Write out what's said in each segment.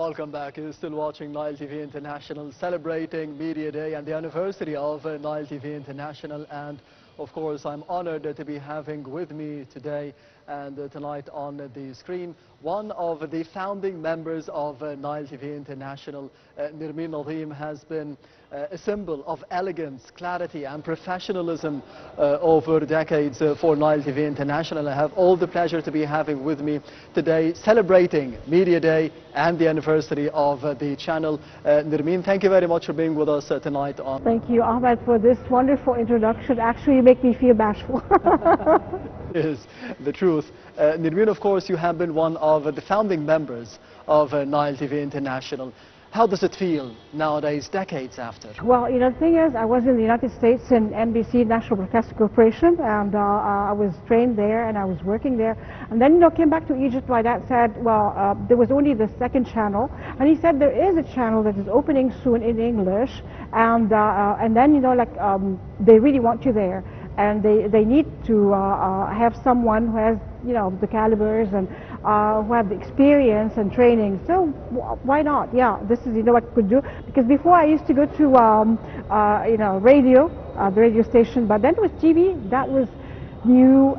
Welcome back. You're still watching Nile TV International, celebrating Media Day and the anniversary of Nile TV International. And of course, I'm honored to be having with me today and tonight on the screen one of the founding members of Nile TV International. Nermine Nazim has been a symbol of elegance, clarity and professionalism over decades for Nile TV International. I have all the pleasure to be having with me today, celebrating Media Day and the anniversary of the channel. Nermine, thank you very much for being with us tonight on. Thank you, Ahmed, for this wonderful introduction. Actually, you make me feel bashful. Is the truth. Nermine, of course, you have been one of the founding members of Nile TV International. How does it feel nowadays, decades after? Well, the thing is, I was in the United States in NBC, National Broadcasting Corporation, and I was trained there and I was working there. And then, came back to Egypt. My dad said, well, there was only the second channel. And he said, there is a channel that is opening soon in English. And then, they really want you there. And they need to have someone who has, the calibers and who have the experience and training. So why not? Yeah, this is, what I could do. Because before I used to go to, radio, the radio station, but then with TV, that was new.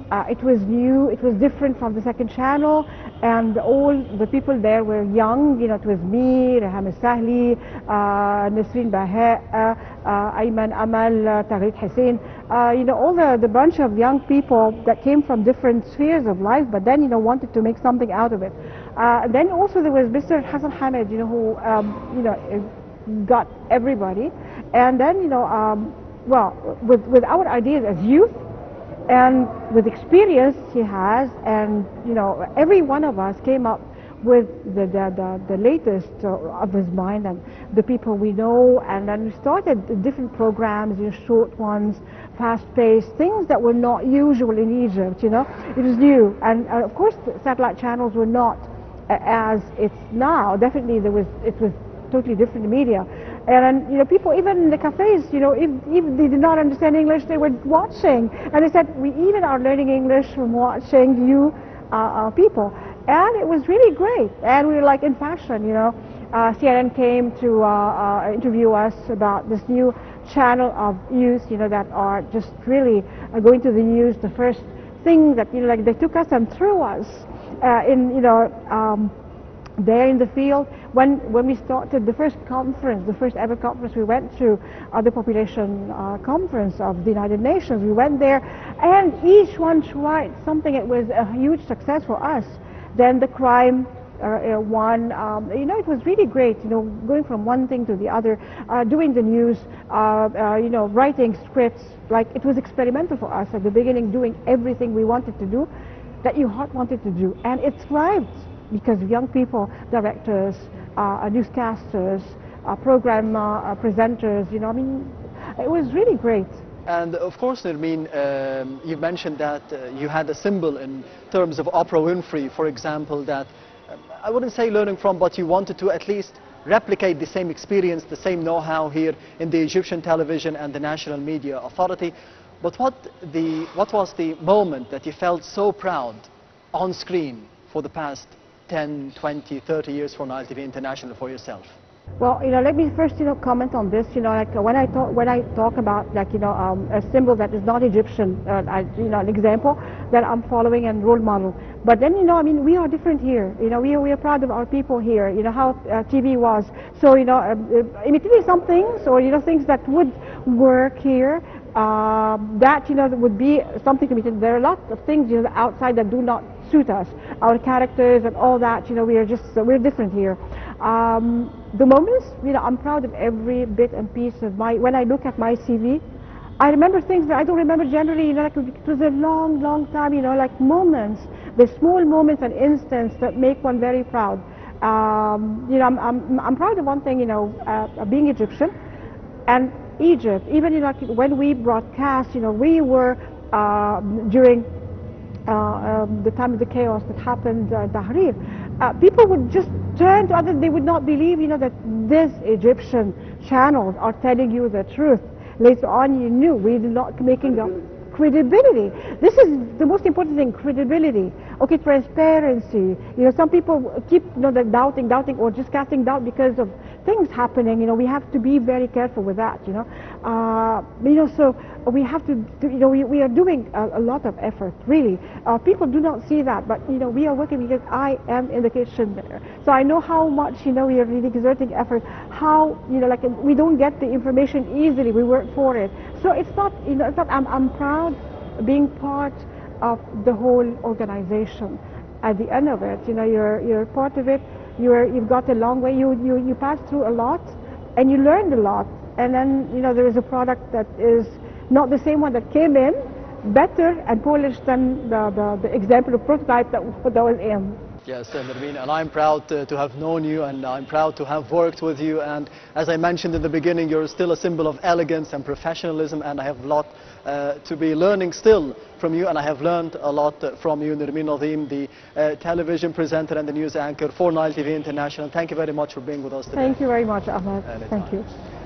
It was different from the second channel. And all the people there were young. It was me, Raham Sahli, Nasreen Baha, Ayman Amal, Tagrit Hussein, all the bunch of young people that came from different spheres of life, but then, wanted to make something out of it. Then also there was Mr. Hassan Hamid, who, got everybody. And then, well, with our ideas as youth, and with experience he has, and every one of us came up with the latest of his mind and the people we know, and then we started different programs, short ones, fast-paced, things that were not usual in Egypt. It was new, and of course the satellite channels were not as it's now. Definitely it was totally different media. And people, even in the cafes, if they did not understand English, they were watching. And they said, we even are learning English from watching you people. And it was really great. And we were like in fashion, CNN came to interview us about this new channel of youth, that are just really going to the news. The first thing that, they took us and threw us there in the field. When we started the first conference, the first ever conference, we went to the population conference of the United Nations. We went there, and each one tried something. It was a huge success for us. Then the crime one, it was really great, going from one thing to the other, doing the news, writing scripts. Like, it was experimental for us at the beginning, doing everything we wanted to do, that your heart wanted to do. And it thrived, because young people, directors, newscasters, program presenters, it was really great. And of course, Nermine, you mentioned that you had a symbol in terms of Oprah Winfrey, for example, that I wouldn't say learning from, but you wanted to at least replicate the same experience, the same know-how here in the Egyptian television and the National Media Authority. But what was the moment that you felt so proud on screen for the past 10, 20, 30 years for Nile TV International for yourself? Well, let me first, comment on this. Like when I talk about a symbol that is not Egyptian, an example that I'm following and role model. But then, we are different here. We are proud of our people here. How TV was. So, imitating some things, or things that would work here. That would be something to imitate. There are a lot of things outside that do not suit us. Our characters and all that. We're different here. The moments, I'm proud of every bit and piece of when I look at my CV, I remember things that I don't remember generally, like it was a long, long time, like moments, the small moments and instants that make one very proud. I'm proud of one thing, being Egyptian, and Egypt, even when we broadcast, we were during the time of the chaos that happened, Tahrir, people would just turn to others. They would not believe, that these Egyptian channels are telling you the truth. Later on, you knew we're not making them. credibility. This is the most important thing, credibility. Okay, transparency. You know, some people keep, you know, doubting, or just casting doubt because of things happening. You know, we have to be very careful with that. You know, so we have to do, you know, we are doing a lot of effort, really. People do not see that, but you know, we are working because I am in the kitchen there, so I know how much, you know, we are really exerting effort. How, you know, like, we don't get the information easily. We work for it. So it's not, you know, it's not. I'm proud being part of the whole organization. At the end of it, you know, you're part of it. You've got a long way. You passed through a lot, and you learned a lot. And then, you know, there is a product that is not the same one that came in, better and polished than the example of prototype that was in. Yes, Nermine, and I'm proud to have known you, and I'm proud to have worked with you. And as I mentioned in the beginning, you're still a symbol of elegance and professionalism, and I have a lot to be learning still from you, and I have learned a lot from you, Nermine Nazim, the television presenter and the news anchor for Nile TV International. Thank you very much for being with us today. Thank you very much, Ahmed. Thank you.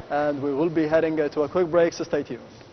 And we will be heading to a quick break, so stay tuned.